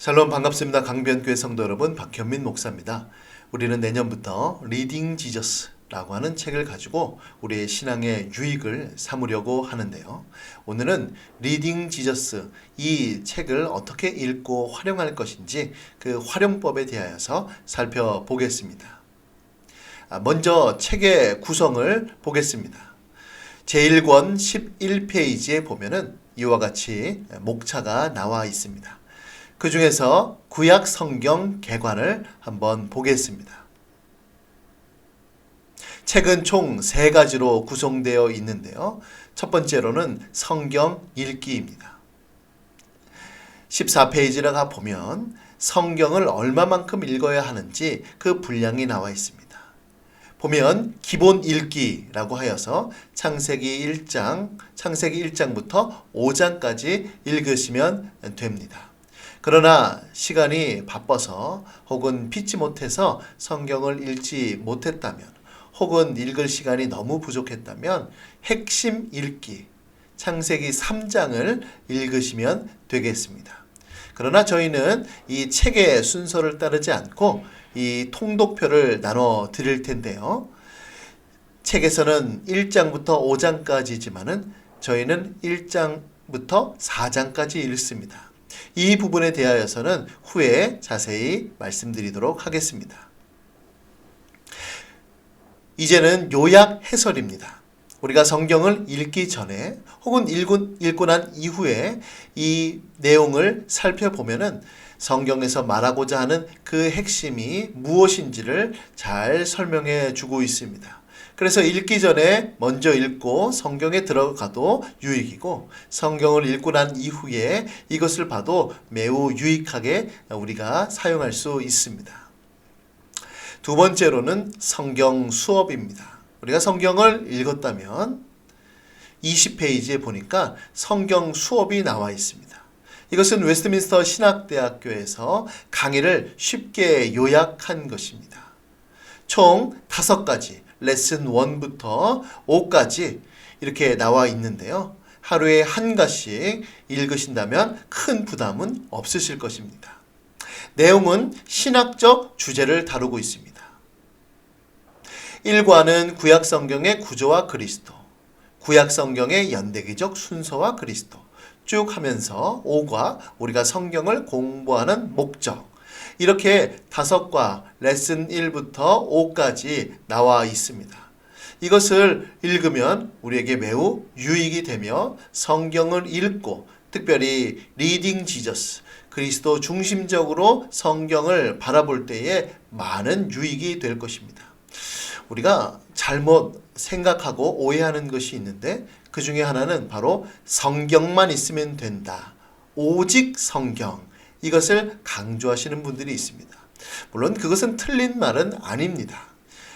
샬롬 반갑습니다. 강변교회 성도 여러분, 박현민 목사입니다. 우리는 내년부터 리딩 지저스라고 하는 책을 가지고 우리의 신앙의 유익을 삼으려고 하는데요. 오늘은 리딩 지저스, 이 책을 어떻게 읽고 활용할 것인지 그 활용법에 대하여서 살펴보겠습니다. 먼저 책의 구성을 보겠습니다. 제1권 11페이지에 보면은 이와 같이 목차가 나와 있습니다. 그 중에서 구약 성경 개관을 한번 보겠습니다. 책은 총 3가지로 구성되어 있는데요. 첫 번째로는 성경 읽기입니다. 14페이지를 가보면 성경을 얼마만큼 읽어야 하는지 그 분량이 나와 있습니다. 보면 기본 읽기라고 하여서 창세기 1장부터 5장까지 읽으시면 됩니다. 그러나 시간이 바빠서 혹은 피치 못해서 성경을 읽지 못했다면 혹은 읽을 시간이 너무 부족했다면 핵심 읽기 창세기 3장을 읽으시면 되겠습니다. 그러나 저희는 이 책의 순서를 따르지 않고 이 통독표를 나눠 드릴 텐데요. 책에서는 1장부터 5장까지지만은 저희는 1장부터 4장까지 읽습니다. 이 부분에 대하여서는 후에 자세히 말씀드리도록 하겠습니다. 이제는 요약 해설입니다. 우리가 성경을 읽기 전에 혹은 읽고 난 이후에 이 내용을 살펴보면은 성경에서 말하고자 하는 그 핵심이 무엇인지를 잘 설명해 주고 있습니다. 그래서 읽기 전에 먼저 읽고 성경에 들어가도 유익이고 성경을 읽고 난 이후에 이것을 봐도 매우 유익하게 우리가 사용할 수 있습니다. 두 번째로는 성경 수업입니다. 우리가 성경을 읽었다면 20페이지에 보니까 성경 수업이 나와 있습니다. 이것은 웨스트민스터 신학대학교에서 강의를 쉽게 요약한 것입니다. 총 5가지 레슨 1부터 5까지 이렇게 나와 있는데요. 하루에 한 가지씩 읽으신다면 큰 부담은 없으실 것입니다. 내용은 신학적 주제를 다루고 있습니다. 1과는 구약 성경의 구조와 그리스도, 구약 성경의 연대기적 순서와 그리스도 쭉 하면서 5과 우리가 성경을 공부하는 목적, 이렇게 5과 레슨 1부터 5까지 나와 있습니다. 이것을 읽으면 우리에게 매우 유익이 되며 성경을 읽고 특별히 리딩 지저스, 그리스도 중심적으로 성경을 바라볼 때에 많은 유익이 될 것입니다. 우리가 잘못 생각하고 오해하는 것이 있는데 그 중에 하나는 바로 성경만 있으면 된다. 오직 성경. 이것을 강조하시는 분들이 있습니다. 물론 그것은 틀린 말은 아닙니다.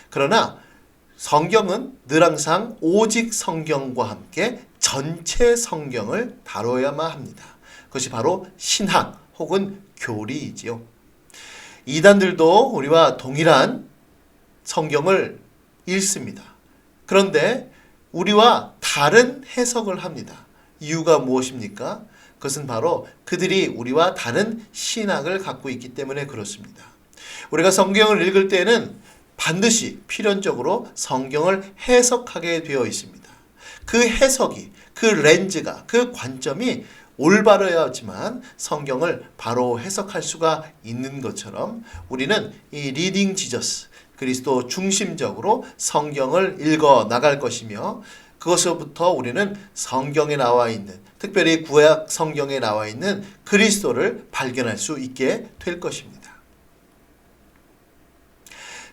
그러나 성경은 늘 항상 오직 성경과 함께 전체 성경을 다뤄야만 합니다. 그것이 바로 신학 혹은 교리이지요. 이단들도 우리와 동일한 성경을 읽습니다. 그런데 우리와 다른 해석을 합니다. 이유가 무엇입니까? 그것은 바로 그들이 우리와 다른 신학을 갖고 있기 때문에 그렇습니다. 우리가 성경을 읽을 때는 반드시 필연적으로 성경을 해석하게 되어 있습니다. 그 해석이, 그 렌즈가, 그 관점이 올바르야지만 성경을 바로 해석할 수가 있는 것처럼 우리는 이 리딩 지저스, 그리스도 중심적으로 성경을 읽어 나갈 것이며 그것부터 우리는 성경에 나와 있는, 특별히 구약 성경에 나와 있는 그리스도를 발견할 수 있게 될 것입니다.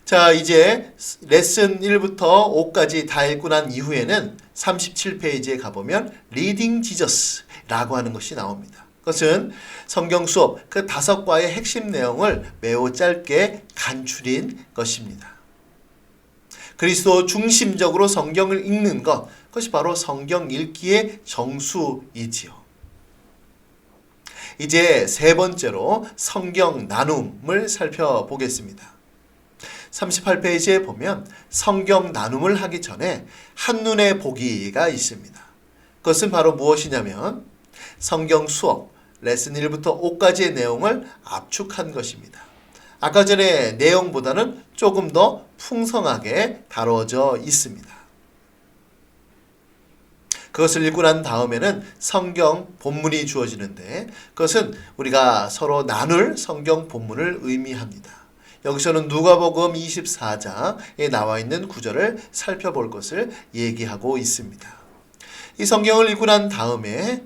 자, 이제 레슨 1부터 5까지 다 읽고 난 이후에는 37페이지에 가보면 리딩 지저스라고 하는 것이 나옵니다. 그것은 성경 수업 그 5과의 핵심 내용을 매우 짧게 간추린 것입니다. 그리스도 중심적으로 성경을 읽는 것, 그것이 바로 성경 읽기의 정수이지요. 이제 3번째로 성경 나눔을 살펴보겠습니다. 38페이지에 보면 성경 나눔을 하기 전에 한눈에 보기가 있습니다. 그것은 바로 무엇이냐면 성경 수업, 레슨 1부터 5까지의 내용을 압축한 것입니다. 아까 전에 내용보다는 조금 더 풍성하게 다뤄져 있습니다. 그것을 읽고 난 다음에는 성경 본문이 주어지는데 그것은 우리가 서로 나눌 성경 본문을 의미합니다. 여기서는 누가복음 24장에 나와 있는 구절을 살펴볼 것을 얘기하고 있습니다. 이 성경을 읽고 난 다음에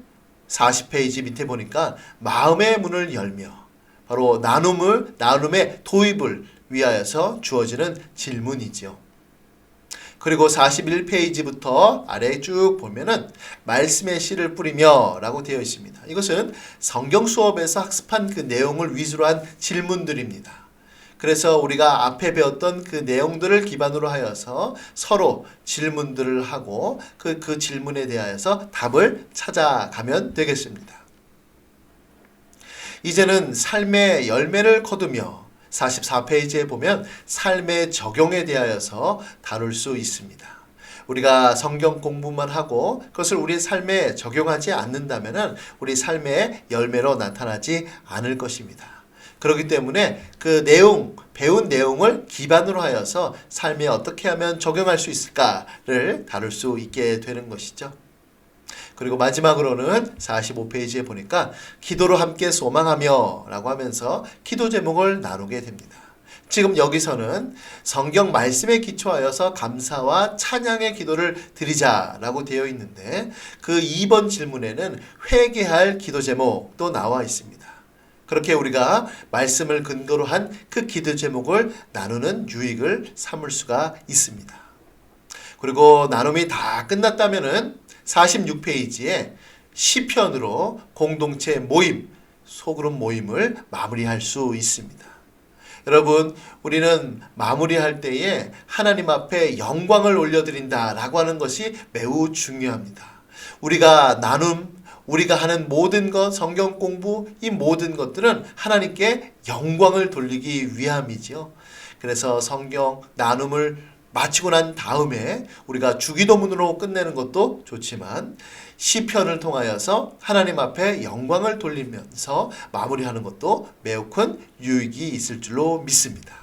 40페이지 밑에 보니까 마음의 문을 열며 바로 나눔의 도입을 위하여서 주어지는 질문이죠. 그리고 41페이지부터 아래에 쭉 보면은 말씀의 씨를 뿌리며 라고 되어 있습니다. 이것은 성경 수업에서 학습한 그 내용을 위주로 한 질문들입니다. 그래서 우리가 앞에 배웠던 그 내용들을 기반으로 하여서 서로 질문들을 하고 그 질문에 대하여서 답을 찾아가면 되겠습니다. 이제는 삶의 열매를 거두며 44페이지에 보면 삶의 적용에 대하여서 다룰 수 있습니다. 우리가 성경 공부만 하고 그것을 우리 삶에 적용하지 않는다면 우리 삶의 열매로 나타나지 않을 것입니다. 그렇기 때문에 그 배운 내용을 기반으로 하여서 삶에 어떻게 하면 적용할 수 있을까를 다룰 수 있게 되는 것이죠. 그리고 마지막으로는 45페이지에 보니까 기도로 함께 소망하며 라고 하면서 기도 제목을 나누게 됩니다. 지금 여기서는 성경 말씀에 기초하여서 감사와 찬양의 기도를 드리자라고 되어 있는데 그 2번 질문에는 회개할 기도 제목도 나와 있습니다. 그렇게 우리가 말씀을 근거로 한 그 기도 제목을 나누는 유익을 삼을 수가 있습니다. 그리고 나눔이 다 끝났다면은 46페이지에 시편으로 공동체 모임, 소그룹 모임을 마무리할 수 있습니다. 여러분, 우리는 마무리할 때에 하나님 앞에 영광을 올려드린다라고 하는 것이 매우 중요합니다. 우리가 우리가 하는 모든 것, 성경 공부, 이 모든 것들은 하나님께 영광을 돌리기 위함이죠. 그래서 성경 나눔을 마치고 난 다음에 우리가 주기도문으로 끝내는 것도 좋지만 시편을 통하여서 하나님 앞에 영광을 돌리면서 마무리하는 것도 매우 큰 유익이 있을 줄로 믿습니다.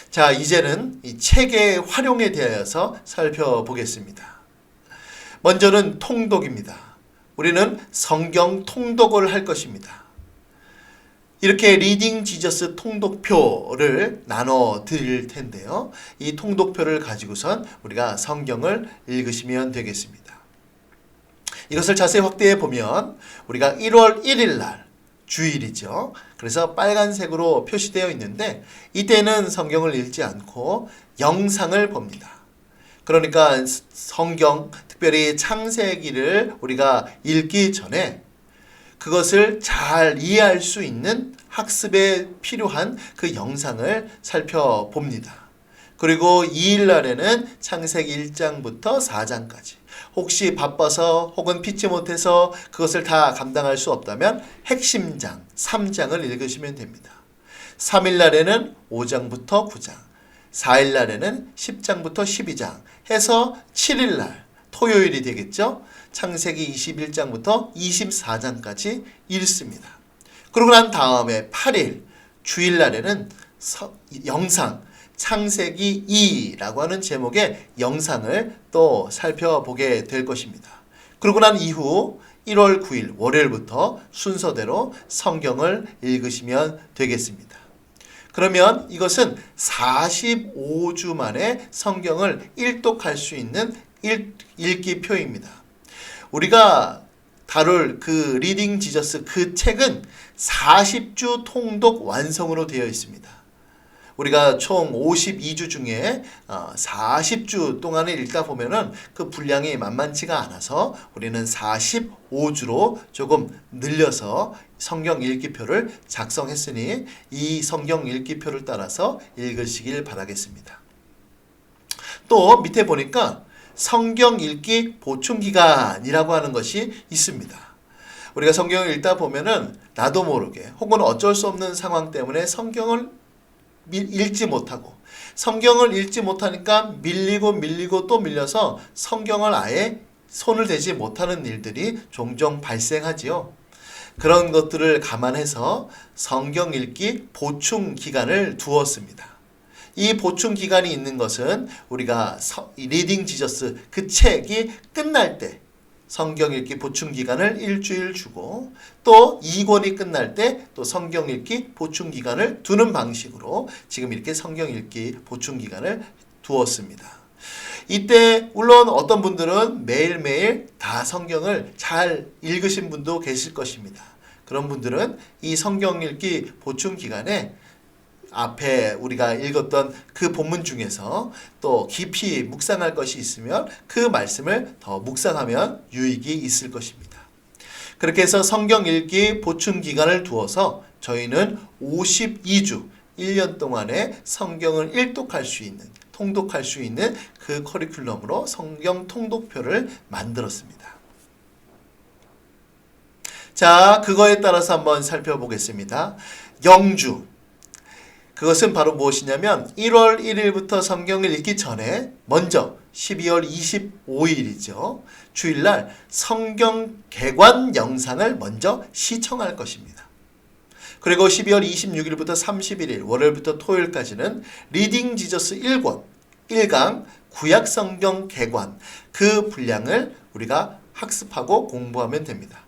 자, 이제는 이 책의 활용에 대하여서 살펴보겠습니다. 먼저는 통독입니다. 우리는 성경 통독을 할 것입니다. 이렇게 리딩 지저스 통독표를 나눠 드릴 텐데요. 이 통독표를 가지고선 우리가 성경을 읽으시면 되겠습니다. 이것을 자세히 확대해 보면 우리가 1월 1일 날 주일이죠. 그래서 빨간색으로 표시되어 있는데 이때는 성경을 읽지 않고 영상을 봅니다. 그러니까 성경, 특별히 창세기를 우리가 읽기 전에 그것을 잘 이해할 수 있는 학습에 필요한 그 영상을 살펴봅니다. 그리고 2일 날에는 창세기 1장부터 4장까지 혹시 바빠서 혹은 피치 못해서 그것을 다 감당할 수 없다면 핵심장 3장을 읽으시면 됩니다. 3일 날에는 5장부터 9장, 4일 날에는 10장부터 12장 해서 7일 날 토요일이 되겠죠. 창세기 21장부터 24장까지 읽습니다. 그러고 난 다음에 8일 주일날에는 영상 창세기 2라고 하는 제목의 영상을 또 살펴보게 될 것입니다. 그러고 난 이후 1월 9일 월요일부터 순서대로 성경을 읽으시면 되겠습니다. 그러면 이것은 45주 만에 성경을 일독할 수 있는 읽기표입니다. 우리가 다룰 그 리딩 지저스 그 책은 40주 통독 완성으로 되어 있습니다. 우리가 총 52주 중에 40주 동안을 읽다 보면은 그 분량이 만만치가 않아서 우리는 45주로 조금 늘려서 성경 읽기표를 작성했으니 이 성경 읽기표를 따라서 읽으시길 바라겠습니다. 또 밑에 보니까 성경 읽기 보충 기간이라고 하는 것이 있습니다. 우리가 성경을 읽다 보면은 나도 모르게 혹은 어쩔 수 없는 상황 때문에 성경을 읽지 못하고 성경을 읽지 못하니까 밀리고 또 밀려서 성경을 아예 손을 대지 못하는 일들이 종종 발생하지요. 그런 것들을 감안해서 성경 읽기 보충 기간을 두었습니다. 이 보충 기간이 있는 것은 우리가 리딩 지저스 그 책이 끝날 때 성경 읽기 보충 기간을 일주일 주고 또 2권이 끝날 때 또 성경 읽기 보충 기간을 두는 방식으로 지금 이렇게 성경 읽기 보충 기간을 두었습니다. 이때 물론 어떤 분들은 매일매일 다 성경을 잘 읽으신 분도 계실 것입니다. 그런 분들은 이 성경 읽기 보충 기간에 앞에 우리가 읽었던 그 본문 중에서 또 깊이 묵상할 것이 있으면 그 말씀을 더 묵상하면 유익이 있을 것입니다. 그렇게 해서 성경 읽기 보충 기간을 두어서 저희는 52주 1년 동안에 성경을 일독할 수 있는 통독할 수 있는 그 커리큘럼으로 성경 통독표를 만들었습니다. 자, 그거에 따라서 한번 살펴보겠습니다. 영주. 그것은 바로 무엇이냐면 1월 1일부터 성경을 읽기 전에 먼저 12월 25일이죠. 주일날 성경 개관 영상을 먼저 시청할 것입니다. 그리고 12월 26일부터 31일 월요일부터 토요일까지는 리딩 지저스 1권 1강 구약 성경 개관 그 분량을 우리가 학습하고 공부하면 됩니다.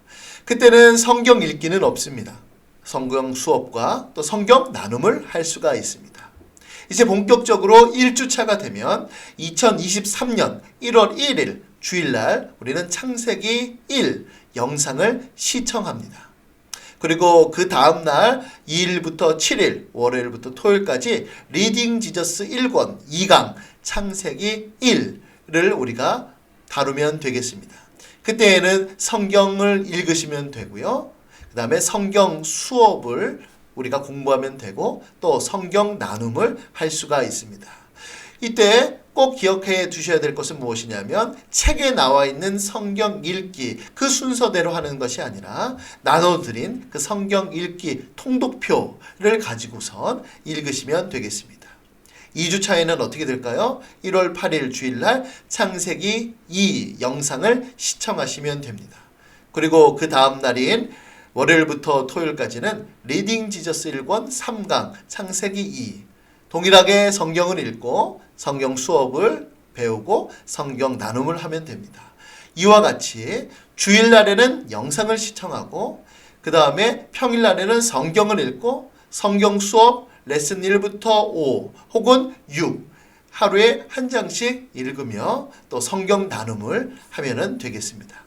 그때는 성경 읽기는 없습니다. 성경 수업과 또 성경 나눔을 할 수가 있습니다. 이제 본격적으로 1주차가 되면 2023년 1월 1일 주일날 우리는 창세기 1 영상을 시청합니다. 그리고 그 다음날 2일부터 7일 월요일부터 토요일까지 리딩 지저스 1권 2강 창세기 1을 우리가 다루면 되겠습니다. 그때에는 성경을 읽으시면 되고요. 그 다음에 성경 수업을 우리가 공부하면 되고 또 성경 나눔을 할 수가 있습니다. 이때 꼭 기억해 두셔야 될 것은 무엇이냐면 책에 나와 있는 성경 읽기 그 순서대로 하는 것이 아니라 나눠드린 그 성경 읽기 통독표를 가지고선 읽으시면 되겠습니다. 2주차에는 어떻게 될까요? 1월 8일 주일날 창세기 2 영상을 시청하시면 됩니다. 그리고 그 다음 날인 월요일부터 토요일까지는 리딩 지저스 1권 3강 창세기 2 동일하게 성경을 읽고 성경 수업을 배우고 성경 나눔을 하면 됩니다. 이와 같이 주일날에는 영상을 시청하고 그 다음에 평일날에는 성경을 읽고 성경 수업 레슨 1부터 5 혹은 6 하루에 한 장씩 읽으며 또 성경 나눔을 하면 되겠습니다.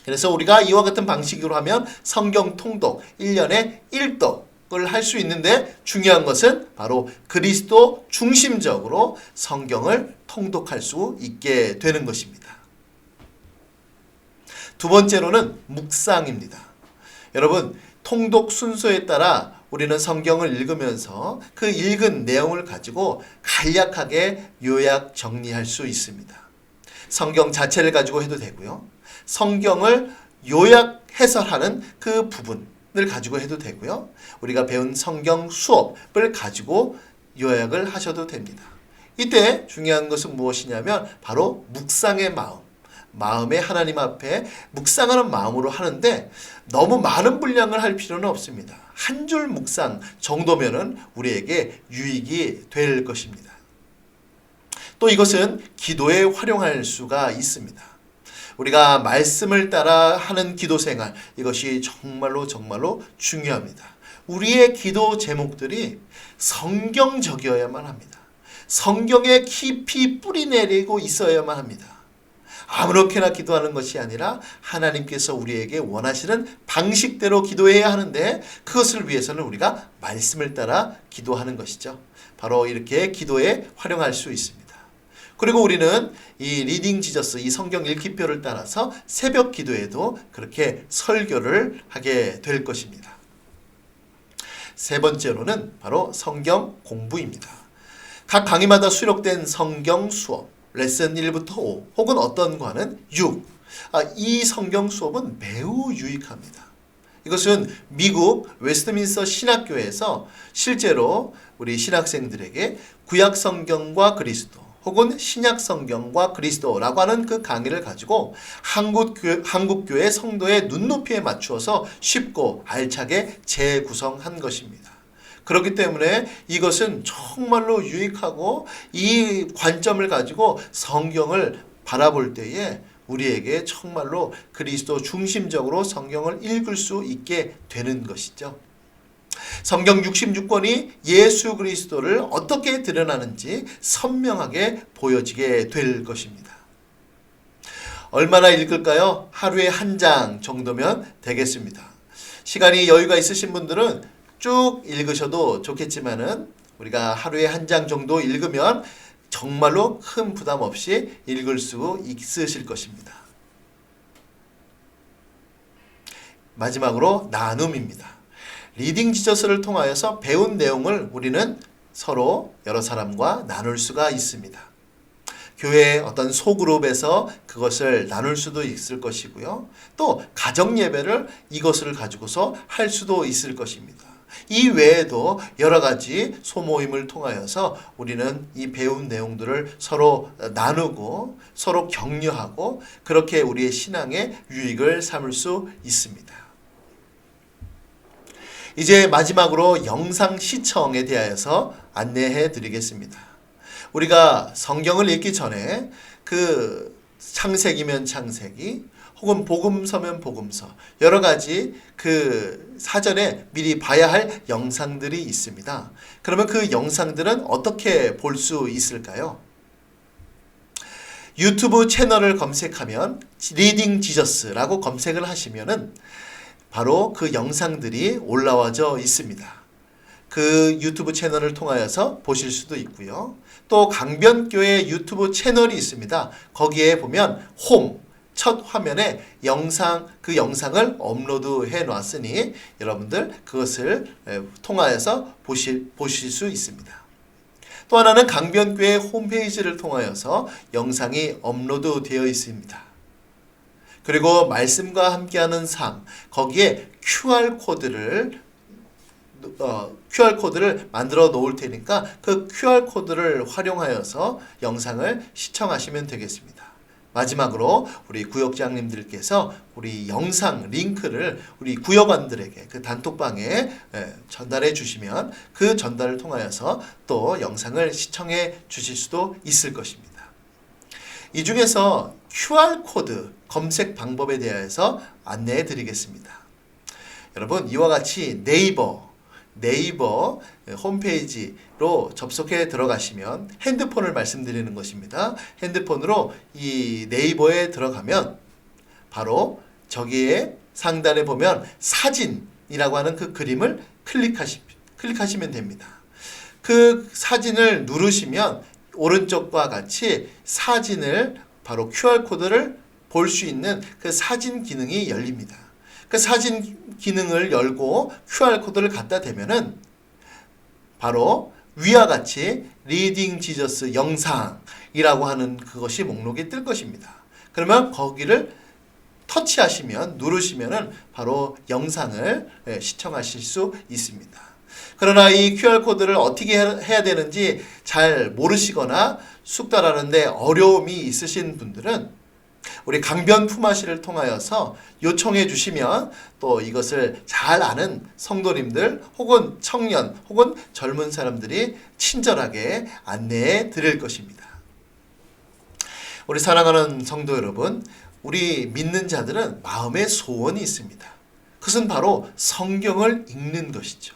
그래서 우리가 이와 같은 방식으로 하면 성경 통독 1년에 1독을 할 수 있는데 중요한 것은 바로 그리스도 중심적으로 성경을 통독할 수 있게 되는 것입니다. 두 번째로는 묵상입니다. 여러분, 통독 순서에 따라 우리는 성경을 읽으면서 그 읽은 내용을 가지고 간략하게 요약 정리할 수 있습니다. 성경 자체를 가지고 해도 되고요. 성경을 요약 해설하는 그 부분을 가지고 해도 되고요. 우리가 배운 성경 수업을 가지고 요약을 하셔도 됩니다. 이때 중요한 것은 무엇이냐면 바로 묵상의 마음에 하나님 앞에 묵상하는 마음으로 하는데 너무 많은 분량을 할 필요는 없습니다. 한 줄 묵상 정도면은 우리에게 유익이 될 것입니다. 또 이것은 기도에 활용할 수가 있습니다. 우리가 말씀을 따라 하는 기도 생활 이것이 정말로 중요합니다. 우리의 기도 제목들이 성경적이어야만 합니다. 성경에 깊이 뿌리내리고 있어야만 합니다. 아무렇게나 기도하는 것이 아니라 하나님께서 우리에게 원하시는 방식대로 기도해야 하는데 그것을 위해서는 우리가 말씀을 따라 기도하는 것이죠. 바로 이렇게 기도에 활용할 수 있습니다. 그리고 우리는 이 리딩 지저스, 이 성경 읽기표를 따라서 새벽 기도에도 그렇게 설교를 하게 될 것입니다. 세 번째로는 바로 성경 공부입니다. 각 강의마다 수록된 성경 수업, 레슨 1부터 5 혹은 어떤 과는 6. 이 성경 수업은 매우 유익합니다. 이것은 미국 웨스트민스터 신학교에서 실제로 우리 신학생들에게 구약 성경과 그리스도 혹은 신약 성경과 그리스도라고 하는 그 강의를 가지고 한국교회 성도의 눈높이에 맞추어서 쉽고 알차게 재구성한 것입니다. 그렇기 때문에 이것은 정말로 유익하고 이 관점을 가지고 성경을 바라볼 때에 우리에게 정말로 그리스도 중심적으로 성경을 읽을 수 있게 되는 것이죠. 성경 66권이 예수 그리스도를 어떻게 드러나는지 선명하게 보여지게 될 것입니다. 얼마나 읽을까요? 하루에 한 장 정도면 되겠습니다. 시간이 여유가 있으신 분들은 쭉 읽으셔도 좋겠지만은 우리가 하루에 한 장 정도 읽으면 정말로 큰 부담 없이 읽을 수 있으실 것입니다. 마지막으로 나눔입니다. 리딩 지저스를 통하여서 배운 내용을 우리는 서로 여러 사람과 나눌 수가 있습니다. 교회의 어떤 소그룹에서 그것을 나눌 수도 있을 것이고요. 또 가정 예배를 이것을 가지고서 할 수도 있을 것입니다. 이 외에도 여러 가지 소모임을 통하여서 우리는 이 배운 내용들을 서로 나누고 서로 격려하고 그렇게 우리의 신앙의 유익을 삼을 수 있습니다. 이제 마지막으로 영상 시청에 대하여서 안내해 드리겠습니다. 우리가 성경을 읽기 전에 그 창세기면 창세기 혹은 복음서면 복음서 여러 가지 그 사전에 미리 봐야 할 영상들이 있습니다. 그러면 그 영상들은 어떻게 볼 수 있을까요? 유튜브 채널을 검색하면 리딩 지저스라고 검색을 하시면은 바로 그 영상들이 올라와져 있습니다. 그 유튜브 채널을 통하여서 보실 수도 있고요. 또 강변교회 유튜브 채널이 있습니다. 거기에 보면 홈 첫 화면에 그 영상을 업로드해 놨으니 여러분들 그것을 통하여서 보실 수 있습니다. 또 하나는 강변교회 홈페이지를 통하여서 영상이 업로드되어 있습니다. 그리고 말씀과 함께하는 삶 거기에 QR코드를 만들어 놓을 테니까 그 QR코드를 활용하여서 영상을 시청하시면 되겠습니다. 마지막으로 우리 구역장님들께서 우리 영상 링크를 우리 구역원들에게 그 단톡방에 전달해 주시면 그 전달을 통하여서 또 영상을 시청해 주실 수도 있을 것입니다. 이 중에서 QR코드 검색 방법에 대해서 안내해 드리겠습니다. 여러분 이와 같이 네이버 홈페이지로 접속해 들어가시면 핸드폰을 말씀드리는 것입니다. 핸드폰으로 이 네이버에 들어가면 바로 저기에 상단에 보면 사진이라고 하는 그 그림을 클릭하시면 됩니다. 그 사진을 누르시면 오른쪽과 같이 사진을 바로 QR코드를 볼 수 있는 그 사진 기능이 열립니다. 그 사진 기능을 열고 QR코드를 갖다 대면은 바로 위와 같이 리딩 지저스 영상이라고 하는 그것이 목록이 뜰 것입니다. 그러면 거기를 터치하시면 누르시면은 바로 영상을 시청하실 수 있습니다. 그러나 이 QR코드를 어떻게 해야 되는지 잘 모르시거나 숙달하는데 어려움이 있으신 분들은 우리 강변 품앗이를 통하여서 요청해 주시면 또 이것을 잘 아는 성도님들 혹은 청년 혹은 젊은 사람들이 친절하게 안내해 드릴 것입니다. 우리 사랑하는 성도 여러분, 우리 믿는 자들은 마음의 소원이 있습니다. 그것은 바로 성경을 읽는 것이죠.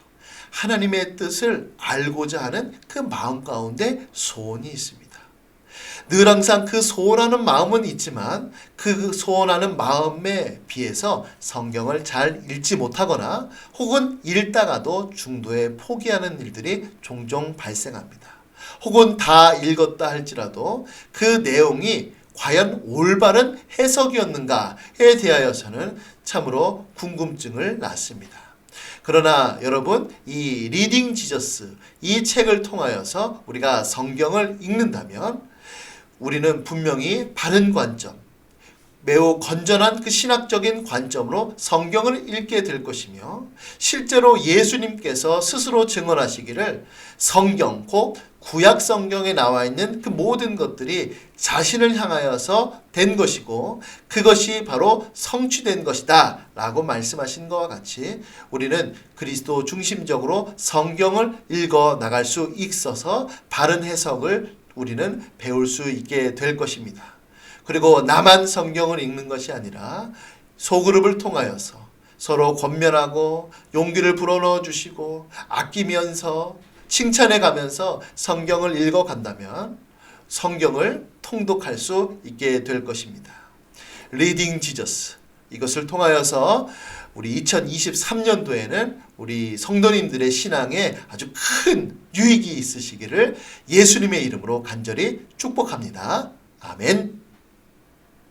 하나님의 뜻을 알고자 하는 그 마음 가운데 소원이 있습니다. 늘 항상 그 소원하는 마음은 있지만 그 소원하는 마음에 비해서 성경을 잘 읽지 못하거나 혹은 읽다가도 중도에 포기하는 일들이 종종 발생합니다. 혹은 다 읽었다 할지라도 그 내용이 과연 올바른 해석이었는가에 대하여서는 참으로 궁금증을 낳습니다. 그러나 여러분 이 리딩 지저스 이 책을 통하여서 우리가 성경을 읽는다면 우리는 분명히 바른 관점, 매우 건전한 그 신학적인 관점으로 성경을 읽게 될 것이며 실제로 예수님께서 스스로 증언하시기를 성경 곧 구약 성경에 나와 있는 그 모든 것들이 자신을 향하여서 된 것이고 그것이 바로 성취된 것이다 라고 말씀하신 것과 같이 우리는 그리스도 중심적으로 성경을 읽어 나갈 수 있어서 바른 해석을 우리는 배울 수 있게 될 것입니다. 그리고 나만 성경을 읽는 것이 아니라 소그룹을 통하여서 서로 권면하고 용기를 불어넣어 주시고 아끼면서 칭찬해 가면서 성경을 읽어 간다면 성경을 통독할 수 있게 될 것입니다. 리딩 지저스 이것을 통하여서 우리 2023년도에는 우리 성도님들의 신앙에 아주 큰 유익이 있으시기를 예수님의 이름으로 간절히 축복합니다. 아멘.